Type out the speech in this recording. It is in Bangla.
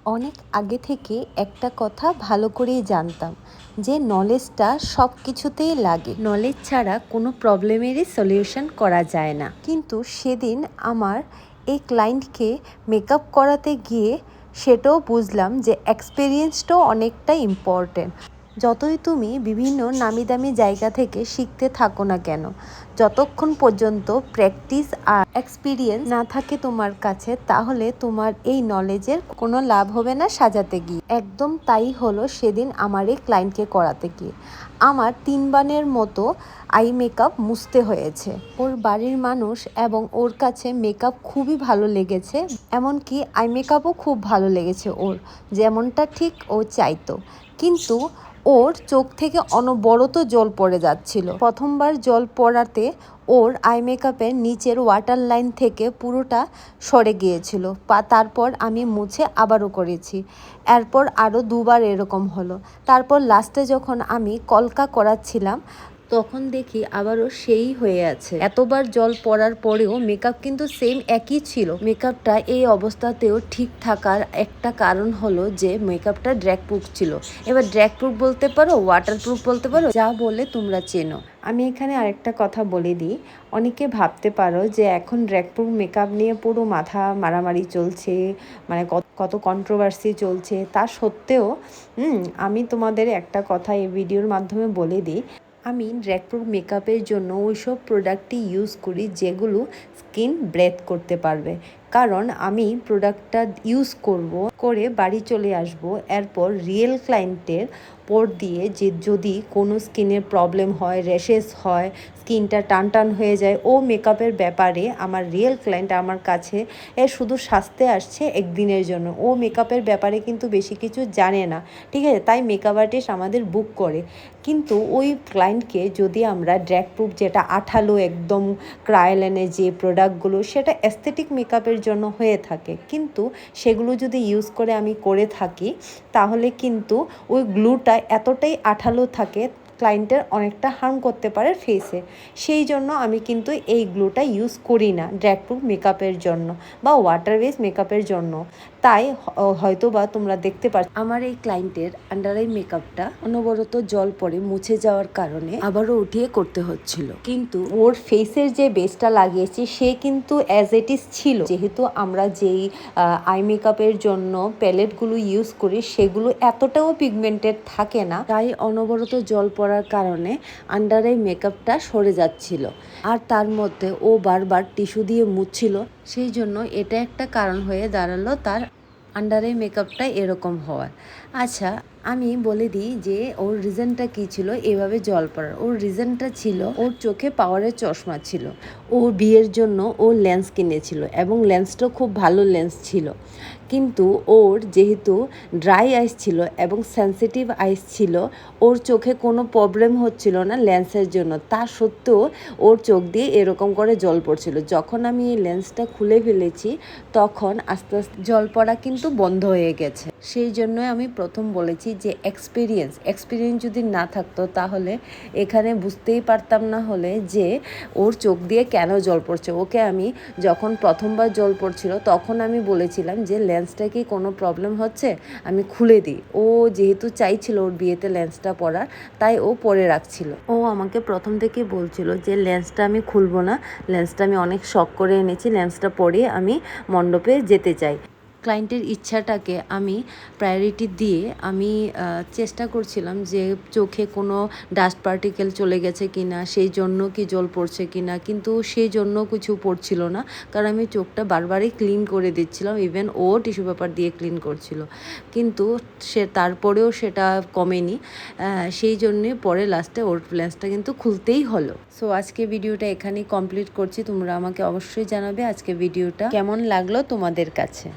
অনেক আগে থেকে একটা কথা ভালো করেই জানতাম যে নলেজটা সব কিছুতেই লাগে। নলেজ ছাড়া কোনো প্রবলেমেরই সলিউশন করা যায় না। কিন্তু সেদিন আমার এই ক্লায়েন্টকে মেকআপ করাতে গিয়ে সেটাও বুঝলাম যে এক্সপিরিয়েন্সটাও অনেকটা ইম্পর্টেন্ট। যতই তুমি বিভিন্ন নামি দামি জায়গা থেকে শিখতে থাকো না কেন, যতক্ষণ পর্যন্ত প্র্যাকটিস আর এক্সপিরিয়েন্স না থাকে তোমার কাছে, তাহলে তোমার এই নলেজের কোনো লাভ হবে না সাজাতে গিয়ে। একদম তাই হলো সেদিন আমার এই ক্লায়েন্টকে করাতে গিয়ে। আমার 3 বারের মতো আই মেকআপ মুছতে হয়েছে। ওর বাড়ির মানুষ এবং ওর কাছে মেকআপ খুবই ভালো লেগেছে, এমনকি আই মেকআপও খুব ভালো লেগেছে ওর, যেমনটা ঠিক ও চাইতো। কিন্তু ওর চোখ থেকে অনবরত জল পড়ে যাচ্ছিল। প্রথমবার জল পড়াতে ওর আই মেকআপের নিচের ওয়াটার লাইন থেকে পুরোটা সরে গিয়েছিল। তারপর আমি মুছে আবারও করেছি। এরপর আরও 2 বার এরকম হলো। তারপর লাস্টে যখন আমি কলকা করাচ্ছিলাম, তখন দেখি আবারও সেই হয়ে আছে। এতবার জল পড়ার পরেও মেকআপ কিন্তু সেম একই ছিল। মেকআপটা এই অবস্থাতেও ঠিক থাকার একটা কারণ হলো যে মেকআপটা ড্র্যাগ প্রুফ ছিল। এবার ড্র্যাগ প্রুফ বলতে পারো, ওয়াটার প্রুফ বলতে পারো, যা বলে তোমরা চেনো। আমি এখানে আরেকটা কথা বলে দিই, অনেকে ভাবতে পারো যে এখন ড্র্যাগ প্রুফ মেকআপ নিয়ে পুরো মাথা মারামারি চলছে, মানে কত কন্ট্রোভার্সি চলছে। তা সত্ত্বেও আমি তোমাদের একটা কথা এই ভিডিওর মাধ্যমে বলে দিই, আমি ড্র্যাগ প্রুফ মেকআপের জন্য ওইসব প্রোডাক্টই ইউজ করি যেগুলো স্কিন ব্রেথ করতে পারবে। কারণ আমি প্রোডাক্টটা ইউজ করে বাড়ি চলে আসব, এরপর রিয়েল ক্লায়েন্টের পর দিয়ে যে যদি কোনো স্কিনের প্রবলেম হয়, র্যাশেস হয়, স্কিনটা টান টান হয়ে যায়, ও মেকআপের ব্যাপারে আমার রিয়েল ক্লায়েন্ট আমার কাছে শুধু সাজতে আসছে একদিনের জন্য, ও মেকআপের ব্যাপারে কিন্তু বেশি কিছু জানে না, ঠিক আছে? তাই মেকআপ আর্টিস্ট আমাদের বুক করে। কিন্তু ওই ক্লায়েন্টকে যদি আমরা ড্র্যাগ প্রুফ, যেটা আঠালো একদম ক্রায়োলিনের যে প্রোডাক্টগুলো, সেটা অ্যাস্থেটিক মেকআপের জন্য হয়ে থাকে, কিন্তু সেগুলো যদি ইউজ করে থাকি, তাহলে কিন্তু ওই গ্লুটা এতটাই আঠালো থাকে, ক্লায়েন্টের অনেকটা হার্ম করতে পারে ফেসে। সেই জন্য আমি কিন্তু এই গ্লুটা ইউজ করি না ড্র্যাগ প্রুফ মেকআপের জন্য বা ওয়াটার বেস মেকআপের জন্য। তাই হয়তো বা তোমরা দেখতে পাচ্ছ আমার এই ক্লায়েন্টের আন্ডার আই মেকআপটা অনবরত জল পড়ে মুছে যাওয়ার কারণে আবারও উঠিয়ে করতে হচ্ছিল। কিন্তু ওর ফেসের যে বেসটা লাগিয়েছি সে কিন্তু অ্যাজ ইট ইজ ছিল। যেহেতু আমরা যেই আই মেকআপের জন্য প্যালেটগুলো ইউজ করি সেগুলো এতটাও পিগমেন্টেড থাকে না, তাই অনবরত জল পড়ার কারণে আন্ডার আই মেকআপটা সরে যাচ্ছিল। আর তার মধ্যে ও বারবার টিস্যু দিয়ে মুছছিল, সেই জন্য এটা একটা কারণ হয়ে দাঁড়ালো তার আন্ডার আই মেকআপটা এরকম হওয়ার। আচ্ছা, আমি বলে দিই যে ওর রিজনটা কী ছিল এভাবে জল পড়ার। ওর রিজনটা ছিল ওর চোখে পাওয়ারের চশমা ছিল। ও বিয়ের জন্য ও লেন্স কিনেছিল এবং লেন্সটা খুব ভালো লেন্স ছিল, কিন্তু ওর যেহেতু ড্রাই আইস ছিল এবং সেন্সিটিভ আইস ছিল, ওর চোখে কোনো প্রবলেম হচ্ছিল না লেন্সের জন্য। তা সত্ত্বেও ওর চোখ দিয়ে এরকম করে জল পড়ছিল। যখন আমি এই লেন্সটা খুলে ফেলেছি, তখন আস্তে আস্তে জল পড়া কিন্তু বন্ধ হয়ে গেছে। সেই জন্যই আমি প্রথম বলেছি যে এক্সপিরিয়েন্স যদি না থাকতো তাহলে এখানে বুঝতেই পারতাম না হলে যে ওর চোখ দিয়ে কেন জল পড়ছে। ওকে আমি যখন প্রথমবার জল পড়ছিল তখন আমি বলেছিলাম যে লেন্সটা কি কোনো প্রবলেম হচ্ছে, আমি খুলে দিই। ও যেহেতু চাইছিল ওর বিয়েতে লেন্সটা পরার, তাই ও পরে রাখছিল। ও আমাকে প্রথম থেকে বলছিল যে লেন্সটা আমি খুলবো না, লেন্সটা আমি অনেক শখ করে এনেছি, লেন্সটা পরিয়ে আমি মণ্ডপে যেতে চাই। ক্লায়েন্টের ইচ্ছাটাকে আমি প্রায়োরিটি দিয়ে আমি চেষ্টা করছিলাম যে চোখে কোনো ডাস্ট পার্টিকেল চলে গেছে কি না, সেই জন্য কি জল পড়ছে কি না, কিন্তু সেই জন্য কিছু পড়ছিল না, কারণ আমি চোখটা বারবারই ক্লিন করে দিচ্ছিলাম। ইভেন ও টিস্যু পেপার দিয়ে ক্লিন করছিল, কিন্তু তারপরেও সেটা কমেনি। সেই জন্যে পরে লাস্টে ওর লেন্সটা কিন্তু খুলতেই হলো। সো আজকে ভিডিওটা এখানেই কমপ্লিট করছি। তোমরা আমাকে অবশ্যই জানাবে আজকে ভিডিওটা কেমন লাগলো তোমাদের কাছে।